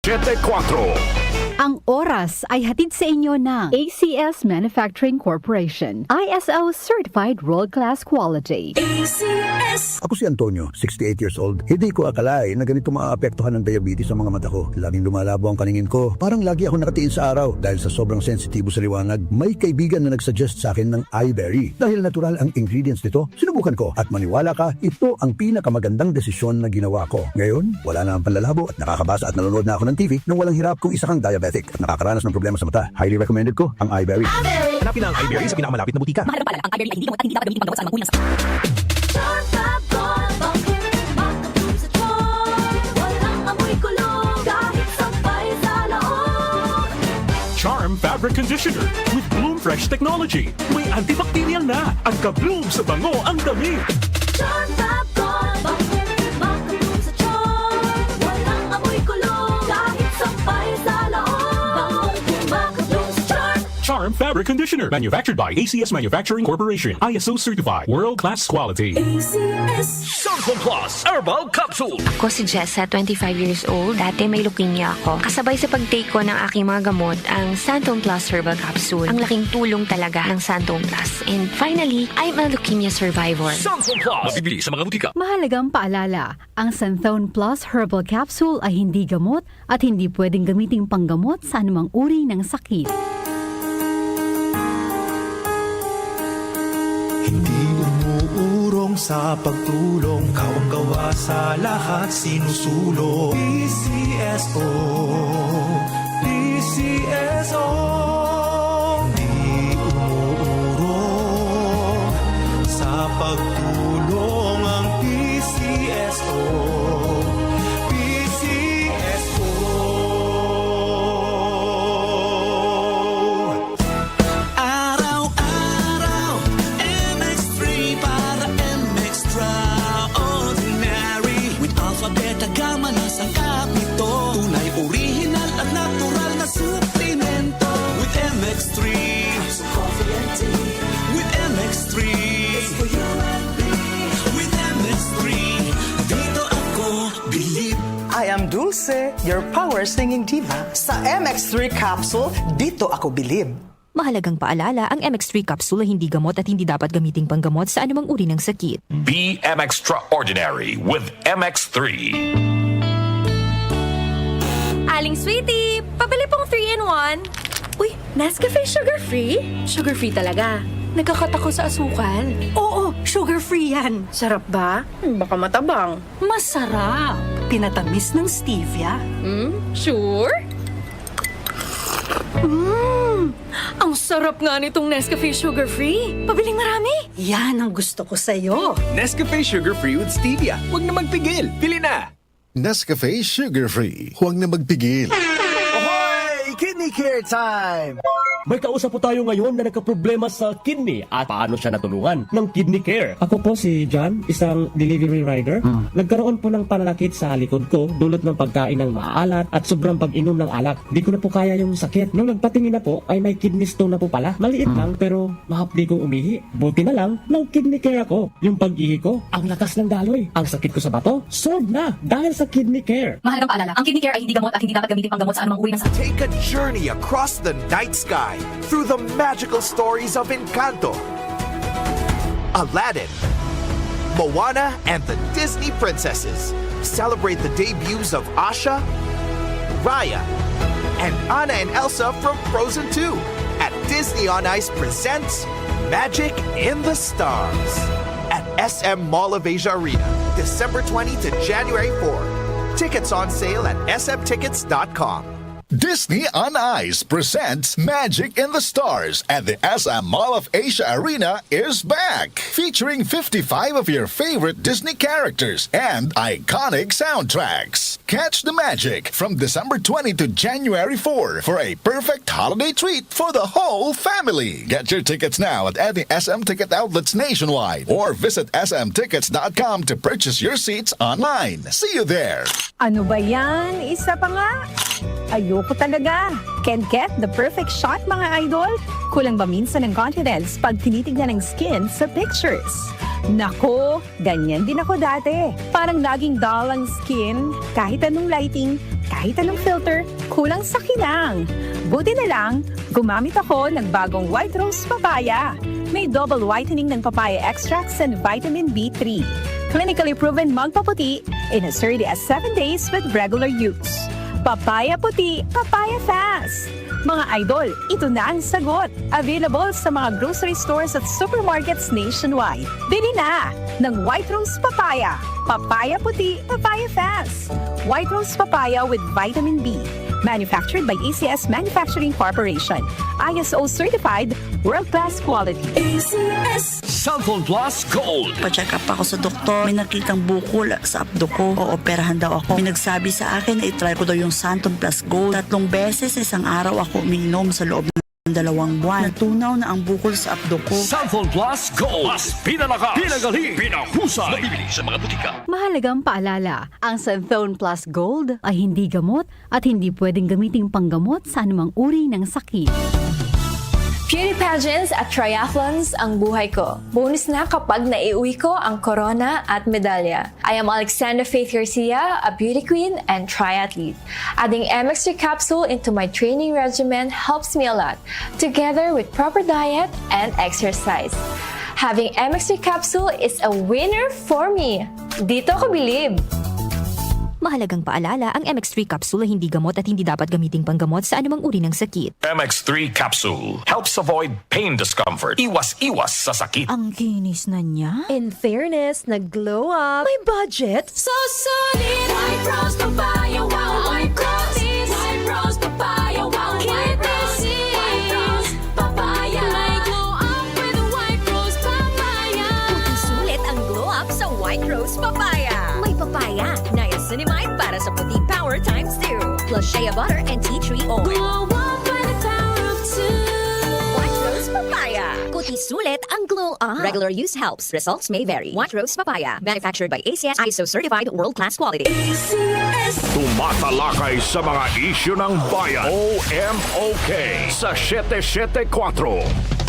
7:04. Ang oras ay hatid sa inyo ng ACS Manufacturing Corporation, ISO Certified World-Class Quality. Ako si Antonio, 68 years old. Hindi ko akalain na ganito maaapektuhan ng diabetes sa mga mata ko. Laging lumalabo ang paningin ko. Parang lagi ako nakatiin sa araw dahil sa sobrang sensitibo sa liwanag. May kaibigan na nagsuggest sa akin ng iBerry. Dahil natural ang ingredients nito, sinubukan ko. At maniwala ka, ito ang pinakamagandang desisyon na ginawa ko. Ngayon, wala na ang panlalabo at nakakabasa at nanonood na ako ng TV nang walang hirap kung isa kang diabetic at nakakaranas ng problema sa mata. Highly recommended ko ang iBerry. Hanapin ang iBerry sa pinakamalapit na butika. Mahalagang paalala, ang iBerry ay hindi gamot at hindi dapat gamitin panggamot sa anumang uri ng sakit. Charm Fabric Conditioner with Bloom Fresh Technology. May antibacterial na at ka-bloom sa bango ang damit. Charm Fabric Conditioner. Manufactured by ACS Manufacturing Corporation. ISO Certified. World-Class Quality. Samsung Plus Herbal Capsule. Ako si Jessa, 25 years old. Dati may leukemia ako. Kasabay sa pag-take ko ng aking mga gamot, ang Santon Plus Herbal Capsule. Ang laking tulong talaga ng Santon Plus. And finally, I'm a leukemia survivor. Samsung Plus. Mabibili sa mga butika. Mahalagang paalala, ang Santhone Plus Herbal Capsule ay hindi gamot at hindi pwedeng gamiting panggamot sa anumang uri ng sakit. Hindi umuurong sa pagtulong, kawang-gawa sa lahat sinusulong. PCSO, PCSO. Hindi umuurong sa pagtulong ang PCSO. I am Dulce, your power singing diva. Sa MX3 capsule, dito ako bilib. Mahalagang paalala, ang MX3 capsule ay hindi gamot at hindi dapat gamiting panggamot sa anumang uri ng sakit. Be Extraordinary with MX3. Aling Sweetie, pabili pong 3-in-1. Uy, Nescafe sugar-free? Sugar-free talaga. Nagkakatako sa asukal. Oo, sugar-free yan. Sarap ba? Baka matabang. Masarap. Tinatamis ng stevia. Sure? Ang sarap nga nitong Nescafe sugar-free. Pabiling marami. Yan ang gusto ko sa'yo. Nescafe Sugar-Free with Stevia. Huwag na magpigil. Pili na! Nescafe Sugar-Free. Huwag na magpigil. Ahoy! Kidney care time! May kausap po tayo ngayon na nagkaproblema sa kidney at paano siya natulungan ng Kidney Care. Ako po si John, isang delivery rider. Nagkaroon po ng pananakit sa likod ko dulot ng pagkain ng maalat at sobrang pag-inom ng alak. Di ko na po kaya yung sakit. Nung nagpatingin na po ay may kidney stone na po pala. Maliit lang pero mahapdi kong umihi. Buti na lang ng Kidney Care ako. Yung pag-ihi ko, ang lakas ng daloy. Ang sakit ko sa bato, solved na dahil sa Kidney Care. Mahalagang paalala, ang Kidney Care ay hindi gamot at hindi dapat gamitin panggamot sa anumang uri ng sakit. Take a journey across the night sky through the magical stories of Encanto, Aladdin, Moana, and the Disney princesses. Celebrate the debuts of Asha, Raya, and Anna and Elsa from Frozen 2 at Disney on Ice presents Magic in the Stars at SM Mall of Asia Arena, December 20 to January 4. Tickets on sale at smtickets.com. Disney on Ice presents Magic in the Stars at the SM Mall of Asia Arena is back, featuring 55 of your favorite Disney characters and iconic soundtracks. Catch the magic from December 20 to January 4 for a perfect holiday treat for the whole family. Get your tickets now at any SM ticket outlets nationwide or visit smtickets.com to purchase your seats online. See you there! Ano ba yan? Isa pa nga. Ayoko talaga. Can't get the perfect shot, mga idol? Kulang ba minsan ng confidence pag tinitignan ng skin sa pictures? Nako, ganyan din ako dati. Parang laging dull ang skin. Kahit anong lighting, Kahit anong filter, kulang sa kinang. Buti na lang, gumamit ako ng bagong White Rose Papaya. May double whitening ng papaya extracts and vitamin B3. Clinically proven magpaputi in as early as 7 days with regular use. Papaya puti, papaya fast. Mga idol, ito na ang sagot. Available sa mga grocery stores at supermarkets nationwide. Bili na ng White Rose Papaya. Papaya puti, papaya fast. White Rose Papaya with vitamin B. Manufactured by ACS Manufacturing Corporation. ISO certified, world-class quality. ACS Cellphone Plus Gold. Pa-check up ako sa doktor. May nakitang bukol sa abdo ko. Ooperahan daw ako. May nagsabi sa akin na itry ko daw yung Santon Plus Gold. 3 beses sa isang araw ako umiinom sa loob ng 2 buwan. Natunaw na ang bukol sa abdo ko. Cellphone Plus Gold. Mas pinalakas, pinagaling, pinahusay. Nabibili sa mga butika. Mahalagang paalala, ang Santhone Plus Gold ay hindi gamot at hindi pwedeng gamiting panggamot sa anumang uri ng sakit. Beauty pageants at triathlons ang buhay ko. Bonus na kapag naiuwi ko ang corona at medalya. I am Alexandra Faith Garcia, a beauty queen and triathlete. Adding MX3 capsule into my training regimen helps me a lot, together with proper diet and exercise. Having MX3 capsule is a winner for me. Dito ko believe. Mahalagang paalala, ang MX3 capsule ay hindi gamot at hindi dapat gamiting panggamot sa anumang uri ng sakit. MX3 Capsule helps avoid pain discomfort. Iwas-iwas sa sakit. Ang kinis na niya. In fairness, nag-glow up. May budget. So solid, White Rose Papaya, wow, White Rose. White Rose Papaya, wow, White Rose. White Rose Papaya. May glow up with White Rose Papaya. Puting sulit ang glow up sa White Rose Papaya. May papaya, niacinamide para sa puti power times 2. Plus shea butter and tea tree oil. Glow up with the power of 2. White Rose Papaya. Kuti sulit ang glow up. Regular use helps. Results may vary. White Rose Papaya. Manufactured by ACS ISO certified world-class quality. ACS. Tumatalakay sa mga isyu ng bayan. OMOK sa 774.